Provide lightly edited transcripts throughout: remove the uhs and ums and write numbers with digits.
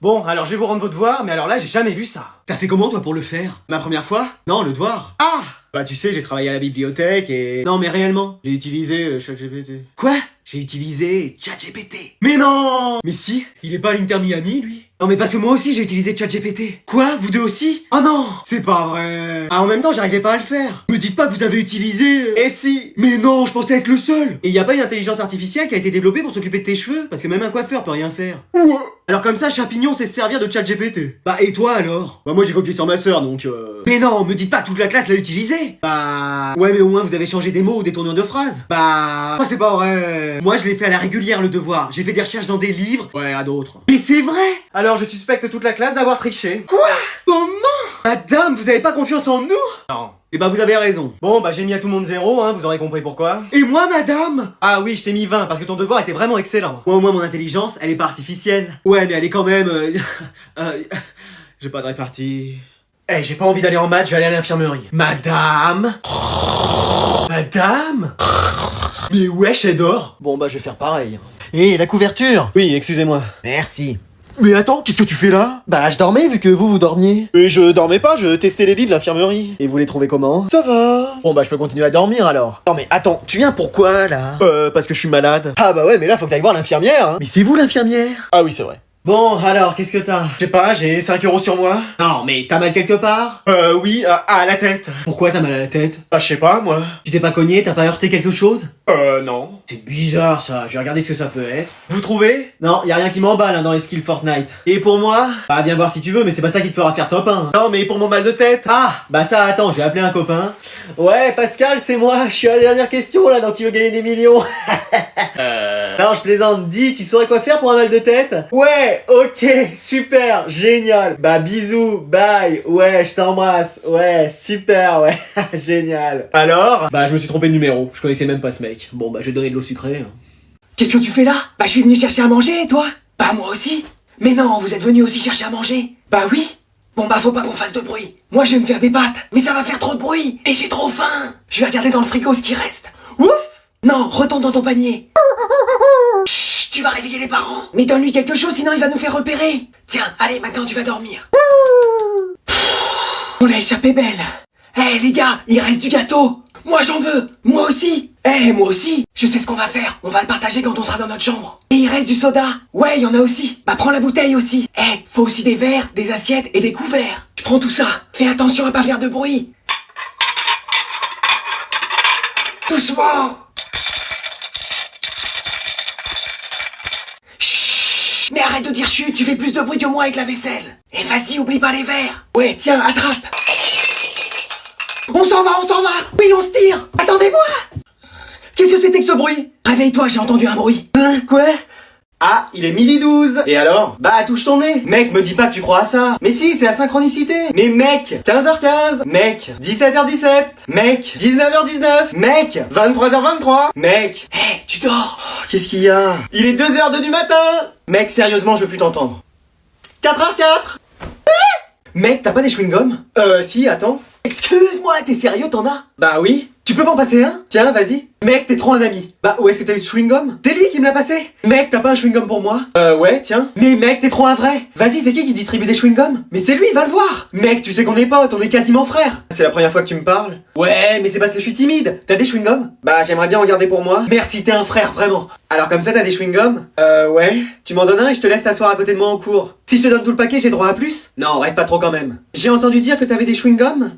Bon, alors je vais vous rendre vos devoirs, mais alors là, j'ai jamais vu ça. T'as fait comment toi pour le faire? Ma première fois? Non, le devoir. Ah! Bah tu sais, j'ai travaillé à la bibliothèque et... Non mais réellement. J'ai utilisé ChatGPT. Quoi? J'ai utilisé ChatGPT. Mais non! Mais si, il est pas à l'Inter Miami lui? Non mais parce que moi aussi j'ai utilisé ChatGPT. Quoi? Vous deux aussi? Oh non! C'est pas vrai. Ah en même temps j'arrivais pas à le faire. Me dites pas que vous avez utilisé... Et si? Mais non, je pensais être le seul. Et y a pas une intelligence artificielle qui a été développée pour s'occuper de tes cheveux? Parce que même un coiffeur peut rien faire. Ouais. Alors comme ça, Champignon sait se servir de ChatGPT. Bah et toi alors? Bah moi j'ai copié sur ma sœur, donc Mais non, me dites pas que toute la classe l'a utilisé. Bah... Ouais mais au moins vous avez changé des mots ou des tournures de phrases. Bah... Oh c'est pas vrai. Moi je l'ai fait à la régulière le devoir. J'ai fait des recherches dans des livres. Ouais, à d'autres. Mais c'est vrai. Alors je suspecte toute la classe d'avoir triché. Quoi? Comment? Madame, vous avez pas confiance en nous? Non. Eh bah vous avez raison. Bon, bah j'ai mis à tout le monde 0, hein, vous aurez compris pourquoi. Et moi madame? Ah oui, je t'ai mis 20 parce que ton devoir était vraiment excellent. Moi au moins mon intelligence, elle est pas artificielle. Ouais mais elle est quand même... J'ai pas de répartie. Eh, j'ai pas envie d'aller en maths, je vais aller à l'infirmerie. Madame? Madame? Mais wesh, elle dort. Bon bah je vais faire pareil. Hé, la couverture! Oui, excusez-moi. Merci. Mais attends, qu'est-ce que tu fais là? Bah, je dormais vu que vous dormiez. Mais je dormais pas, je testais les lits de l'infirmerie. Et vous les trouvez comment? Ça va. Bon bah je peux continuer à dormir alors. Non mais attends, tu viens pourquoi là? Parce que je suis malade. Ah bah ouais, mais là faut que t'ailles voir l'infirmière. Hein. Mais c'est vous l'infirmière? Ah oui, c'est vrai. Bon, alors, qu'est-ce que t'as? Je sais pas, j'ai 5 € sur moi. Non, mais t'as mal quelque part? Oui, à la tête. Pourquoi t'as mal à la tête? Bah je sais pas, moi. Tu t'es pas cogné, t'as pas heurté quelque chose? Non. C'est bizarre ça, je vais regarder ce que ça peut être. Vous trouvez? Non, y a rien qui m'emballe hein, dans les skills Fortnite. Et pour moi? Bah viens voir si tu veux, mais c'est pas ça qui te fera faire top 1. Hein. Non, mais pour mon mal de tête. Ah, bah ça attends, je vais appeler un copain. Ouais, Pascal, c'est moi, je suis à la dernière question là, donc tu veux gagner des millions. Non, je plaisante, dis, tu saurais quoi faire pour un mal de tête? Ouais, ok, super, génial. Bah bisous, bye, ouais, je t'embrasse, ouais, super, ouais, génial. Alors? Bah je me suis trompé de numéro, je connaissais même pas ce mec. Bon bah je vais donner de l'eau sucrée. Hein. Qu'est-ce que tu fais là? Bah je suis venu chercher à manger, et toi? Bah moi aussi. Mais non, vous êtes venu aussi chercher à manger? Bah oui. Bon bah faut pas qu'on fasse de bruit. Moi je vais me faire des pâtes, mais ça va faire trop de bruit, et j'ai trop faim. Je vais regarder dans le frigo ce qui reste. Ouf! Non, retourne dans ton panier. Chut, tu vas réveiller les parents. Mais donne-lui quelque chose, sinon il va nous faire repérer. Tiens, allez, maintenant tu vas dormir. On l'a échappé belle. Eh les gars, il reste du gâteau. Moi j'en veux. Moi aussi. Moi aussi. Je sais ce qu'on va faire. On va le partager quand on sera dans notre chambre. Et il reste du soda. Ouais, il y en a aussi. Bah prends la bouteille aussi. Faut aussi des verres, des assiettes et des couverts. Je prends tout ça. Fais attention à pas faire de bruit. Doucement. Chut. Mais arrête de dire chut, tu fais plus de bruit que moi avec la vaisselle. Et vas-y, oublie pas les verres. Ouais, tiens, attrape. On s'en va. Oui, on se tire. Attendez-moi. Qu'est-ce que c'était que ce bruit? Réveille-toi, j'ai entendu un bruit. Hein, quoi? Ah, il est midi 12. Et alors? Bah touche ton nez. Mec, me dis pas que tu crois à ça. Mais si, c'est la synchronicité. Mais mec, 15h15. Mec, 17h17. Mec, 19h19. Mec, 23h23. Mec. Tu dors. Qu'est-ce qu'il y a? Il est 2h02 du matin. Mec, sérieusement, je veux plus t'entendre. 4h04. Mec, t'as pas des chewing-gums? Si, attends. Excuse-moi, t'es sérieux, t'en as? Bah oui. Tu peux m'en passer un? Tiens, vas-y. Mec, t'es trop un ami. Bah, où est-ce que t'as eu ce chewing-gum? C'est lui qui me l'a passé. Mec, t'as pas un chewing-gum pour moi? Ouais, tiens. Mais mec, t'es trop un vrai. Vas-y, c'est qui distribue des chewing-gums? Mais c'est lui, va le voir. Mec, tu sais qu'on est potes, on est quasiment frères. C'est la première fois que tu me parles? Ouais, mais c'est parce que je suis timide. T'as des chewing-gums? Bah, j'aimerais bien en garder pour moi. Merci, t'es un frère, vraiment. Alors comme ça, t'as des chewing-gums? Ouais. Tu m'en donnes un et je te laisse t'asseoir à côté de moi en cours. Si je te donne tout le paquet, j'ai droit à plus? Non, rêve pas trop quand même. J'ai entendu dire que t'avais des chewing-gums?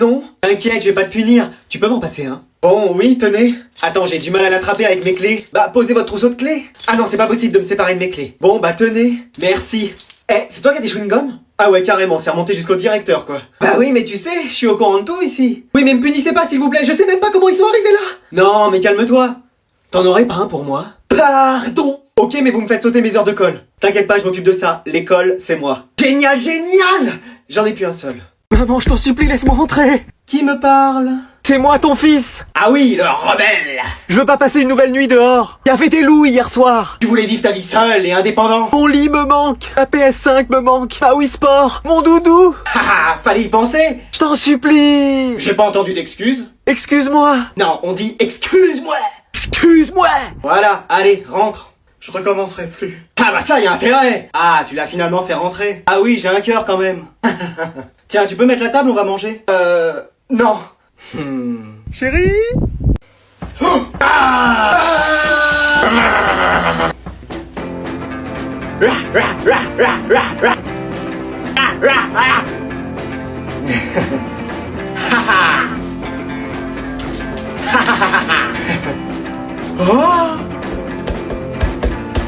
Non. T'inquiète, je vais pas te punir. Tu peux m'en passer un? Bon, oui, tenez. Attends, j'ai du mal à l'attraper avec mes clés. Bah, posez votre trousseau de clés. Ah non, c'est pas possible de me séparer de mes clés. Bon, bah tenez. Merci. C'est toi qui as des chewing-gums? Ah ouais, carrément, c'est remonté jusqu'au directeur, quoi. Bah oui, mais tu sais, je suis au courant de tout ici. Oui, mais me punissez pas, s'il vous plaît, je sais même pas comment ils sont arrivés là. Non, mais calme-toi. T'en aurais pas un pour moi? Pardon. Ok, mais vous me faites sauter mes heures de colle. T'inquiète pas, je m'occupe de ça. L'école, c'est moi. Génial, génial! J'en ai plus un seul. Maman, je t'en supplie, laisse-moi rentrer. Qui me parle? C'est moi, ton fils. Ah oui, le rebelle. Je veux pas passer une nouvelle nuit dehors. Il y avait des loups hier soir. Tu voulais vivre ta vie seul et indépendant. Mon lit me manque. La PS5 me manque. Ah oui, sport. Mon doudou. Haha, fallait y penser. Je t'en supplie. J'ai pas entendu d'excuses. Excuse-moi. Non, on dit excuse-moi. Excuse-moi. Voilà, allez, rentre. Je recommencerai plus. Ah bah ça, y a intérêt. Ah, tu l'as finalement fait rentrer. Ah oui, j'ai un cœur quand même. Tiens, tu peux mettre la table, on va manger. Non. Chérie? Oh.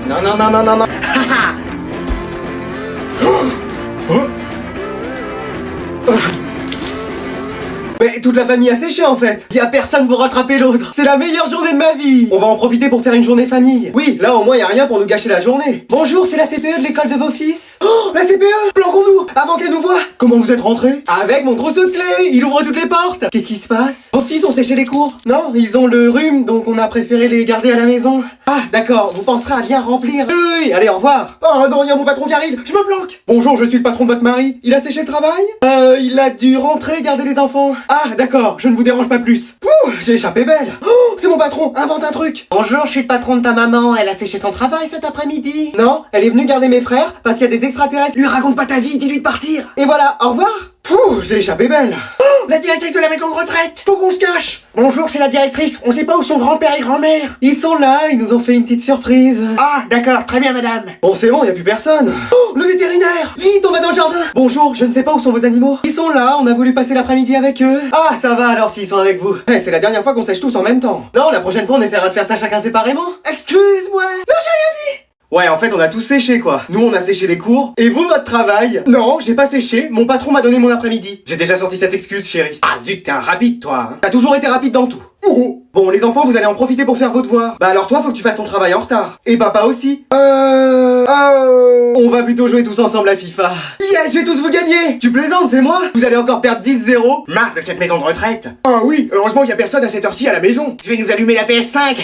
Non, non, non, non, non, non. Mais toute la famille a séché en fait. Y a personne pour rattraper l'autre. C'est la meilleure journée de ma vie. On va en profiter pour faire une journée famille. Oui, là au moins y a rien pour nous gâcher la journée. Bonjour, c'est la CPE de l'école de vos fils. Oh, la CPE, planquons-nous avant qu'elle nous voie. Comment vous êtes rentrés? Avec mon trousseau de clés. Il ouvre toutes les portes. Qu'est-ce qui se passe? Vos fils ont séché les cours? Non, ils ont le rhume, donc on a préféré les garder à la maison. Ah, d'accord, vous penserez à bien remplir. Oui, allez, au revoir. Oh non, y a mon patron qui arrive. Je me planque. Bonjour, je suis le patron de votre mari. Il a séché le travail? Il a dû rentrer garder les enfants. Ah, d'accord, je ne vous dérange pas plus. Ouh, j'ai échappé belle. Oh, c'est mon patron, invente un truc. Bonjour, je suis le patron de ta maman, elle a séché son travail cet après-midi. Non, elle est venue garder mes frères parce qu'il y a des extraterrestres. Lui raconte pas ta vie, dis-lui de partir. Et voilà, au revoir. Ouh, j'ai échappé belle. Oh, la directrice de la maison de retraite. Faut qu'on se cache. Bonjour, c'est la directrice. On sait pas où sont grand-père et grand-mère. Ils sont là, ils nous ont fait une petite surprise. Ah, d'accord, très bien madame. Bon, c'est bon, y a plus personne. Oh, le vétérinaire. Vite, on va dans le jardin. Bonjour, je ne sais pas où sont vos animaux. Ils sont là, on a voulu passer l'après-midi avec eux. Ah, ça va alors s'ils sont avec vous. Eh, c'est la dernière fois qu'on sèche tous en même temps. Non, la prochaine fois on essaiera de faire ça chacun séparément. Excuse-moi. Non, j'ai rien dit. Ouais, en fait, on a tous séché, quoi. Nous, on a séché les cours. Et vous, votre travail? Non, j'ai pas séché. Mon patron m'a donné mon après-midi. J'ai déjà sorti cette excuse, chérie. Ah, zut, t'es un rapide, toi. Hein. T'as toujours été rapide dans tout. Ouh. Bon, les enfants, vous allez en profiter pour faire vos devoirs. Bah alors toi, faut que tu fasses ton travail en retard. Et papa aussi. On va plutôt jouer tous ensemble à FIFA. Yes, je vais tous vous gagner. Tu plaisantes, c'est moi? Vous allez encore perdre 10-0. Marre de cette maison de retraite. Ah oui, heureusement qu'il y a personne à cette heure-ci à la maison. Je vais nous allumer la PS5.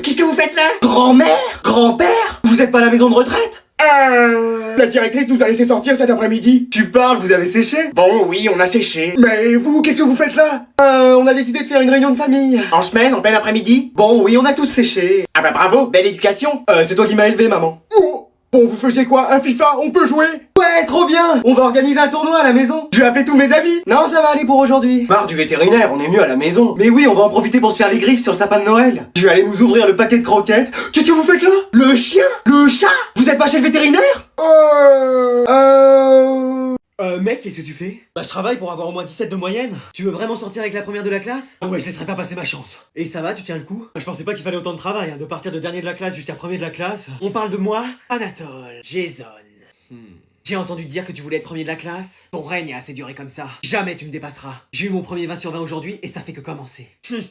Qu'est-ce que vous faites là? Grand-mère? Grand-père? Vous êtes pas à la maison de retraite? La directrice nous a laissé sortir cet après-midi. Tu parles, vous avez séché? Bon, oui, on a séché. Mais vous, qu'est-ce que vous faites là? On a décidé de faire une réunion de famille. En semaine, en plein après-midi? Bon, oui, on a tous séché. Ah bah bravo, belle éducation. C'est toi qui m'as élevé, maman. Oh. Bon, vous faisiez quoi? Un FIFA? On peut jouer? Ouais, trop bien. On va organiser un tournoi à la maison. Je vais appeler tous mes amis. Non, ça va aller pour aujourd'hui. Marre du vétérinaire, on est mieux à la maison. Mais oui, on va en profiter pour se faire les griffes sur le sapin de Noël. Je vais aller nous ouvrir le paquet de croquettes. Qu'est-ce que vous faites là? Le chien? Le chat? Vous êtes pas chez le vétérinaire? Mec, qu'est-ce que tu fais? Bah, je travaille pour avoir au moins 17 de moyenne. Tu veux vraiment sortir avec la première de la classe? Ah ouais, je laisserai pas passer ma chance. Et ça va, tu tiens le coup? Bah, je pensais pas qu'il fallait autant de travail, hein, de partir de dernier de la classe jusqu'à premier de la classe. On parle de moi, Anatole, Jason. J'ai entendu dire que tu voulais être premier de la classe. Ton règne a assez duré comme ça. Jamais tu me dépasseras. J'ai eu mon premier 20 sur 20 aujourd'hui et ça fait que commencer.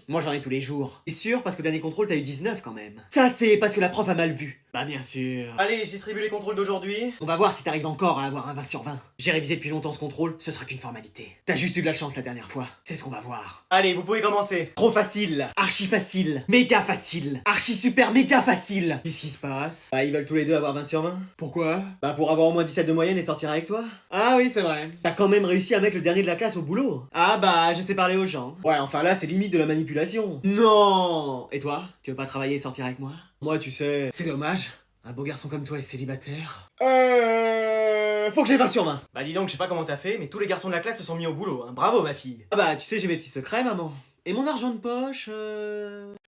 Moi j'en ai tous les jours. C'est sûr parce qu'au dernier contrôle t'as eu 19 quand même. Ça c'est parce que la prof a mal vu. Bah bien sûr. Allez, je distribue les contrôles d'aujourd'hui. On va voir si t'arrives encore à avoir un 20 sur 20. J'ai révisé depuis longtemps ce contrôle, ce sera qu'une formalité. T'as juste eu de la chance la dernière fois. C'est ce qu'on va voir. Allez, vous pouvez commencer. Trop facile. Archi facile. Méga facile. Archi super méga facile. Qu'est-ce qui se passe? Bah ils veulent tous les deux avoir 20 sur 20. Pourquoi? Bah pour avoir au moins 17 de moyenne et sortir avec toi. Ah oui, c'est vrai. T'as quand même réussi à mettre le dernier de la classe au boulot. Ah bah, je sais parler aux gens. Ouais, enfin là, c'est limite de la manipulation. Non. Et toi? Tu veux pas travailler et sortir avec moi? Moi, tu sais, c'est dommage. Un beau garçon comme toi est célibataire. Faut que j'ai 20 sur 20. Bah dis donc, je sais pas comment t'as fait, mais tous les garçons de la classe se sont mis au boulot, hein. Bravo, ma fille. Ah bah, tu sais, j'ai mes petits secrets, maman. Et mon argent de poche,